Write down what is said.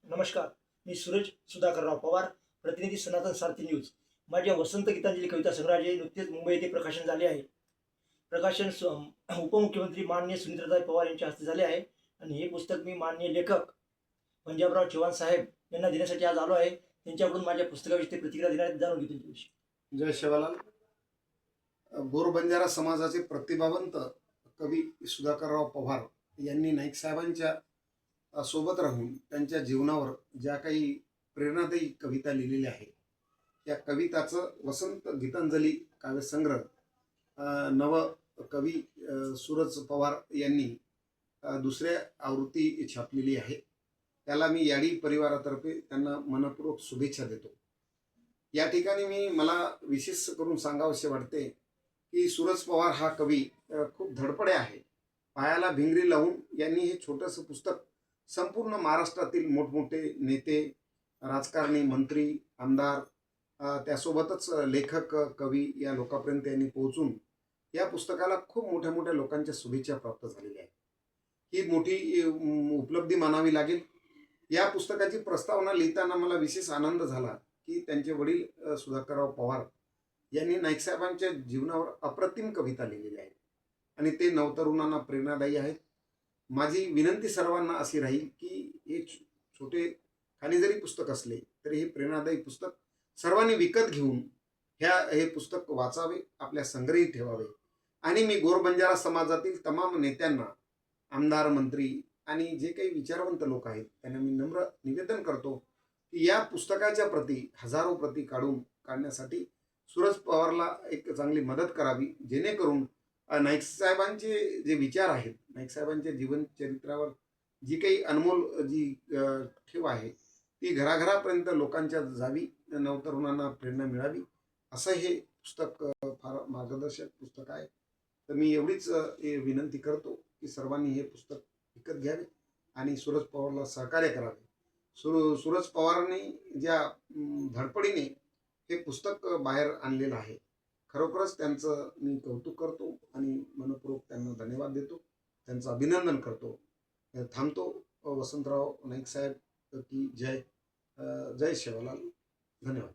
नमस्कार. मी सूरज सुधाकरराव पवार, प्रतिनिधी सनातन सारथी न्यूज. माझ्या वसंत गीतांजली कविता संग्रहाचे नुकतेच मुंबई येथे प्रकाशन झाले आहे. प्रकाशन उपमुख्यमंत्री माननीय सुनीत्रताई पवार यांच्या हस्ते झाले आहे आणि हे पुस्तक मी माननीय लेखक पंजाबराव चव्हाण साहेब यांना देण्यासाठी आज आलो आहे. त्यांच्याकडून माझ्या पुस्तकाविषयी प्रतिक्रिया देण्यात जाणून घेतो त्यांच्याविषयी. जय शिवलाल. गोरबंजारा समाजाचे प्रतिभावंत कवी सुधाकरराव पवार यांनी नाईक साहेबांच्या सोबत राहून त्यांच्या जीवनावर ज्या काही प्रेरणादायी कविता लिहिलेल्या आहेत त्या कविताचं वसंत गीतांजली काव्यसंग्रह नव कवी सूरज पवार यांनी दुसऱ्या आवृत्ती छापलेली आहे. त्याला मी याडी परिवारातर्फे त्यांना मनपूर्वक शुभेच्छा देतो. या ठिकाणी मला विशेष करून सांगावसे वाटते की सूरज पवार हा कवी खूप धडपडे आहे. पायाला भिंगरी लावून यांनी हे छोटंसं पुस्तक संपूर्ण महाराष्ट्रातील मोठमोठे नेते, राजकारणी, मंत्री, आमदार, त्यासोबतच लेखक, कवी या लोकांपर्यंत यांनी पोहोचून या पुस्तकाला खूप मोठ्या मोठ्या लोकांच्या शुभेच्छा प्राप्त झालेल्या आहेत. ही मोठी उपलब्धी मानावी लागेल. या पुस्तकाची प्रस्तावना लिहिताना मला विशेष आनंद झाला की त्यांचे वडील सुधाकरराव पवार यांनी नाईक साहेबांच्या जीवनावर अप्रतिम कविता लिहिलेल्या आहेत आणि ते नवतरुणांना प्रेरणादायी आहेत. माझी विनंती सर्वांना अशी राहील की हे छोटे खाली जरी पुस्तक असले तरी हे प्रेरणादायी पुस्तक सर्वांनी विकत घेऊन हे पुस्तक वाचावे, आपल्या संग्रही ठेवावे. आणि मी गोरबंजारा समाजातील तमाम नेत्यांना, आमदार, मंत्री आणि जे काही विचारवंत लोक आहेत त्यांना मी नम्र निवेदन करतो की या पुस्तकाच्या प्रती हजारो प्रती काढण्यासाठी सूरज पवारला एक चांगली मदत करावी, जेणेकरून नाईक साहेबांचे जे विचार आहेत, नाईक साहेबांच्या जीवनचरित्रावर जी काही अनमोल जी ठेव आहे ती घराघरापर्यंत लोकांच्या जावी, नवतरुणांना प्रेरणा मिळावी, असं हे पुस्तक फार मार्गदर्शक पुस्तक आहे. तर मी एवढीच विनंती करतो की सर्वांनी हे पुस्तक विकत घ्यावे आणि सूरज पवारला सहकार्य करावे. सूरज पवारांनी ज्या धडपडीने हे पुस्तक बाहेर आणलेलं आहे, खरोखरच त्यांचं मी कौतुक करतो आणि मनपूर्वक त्यांना धन्यवाद देतो, त्यांचं अभिनंदन करतो. थांबतो. वसंतराव नाईक साहेब की जय. जय शिवलाल. धन्यवाद.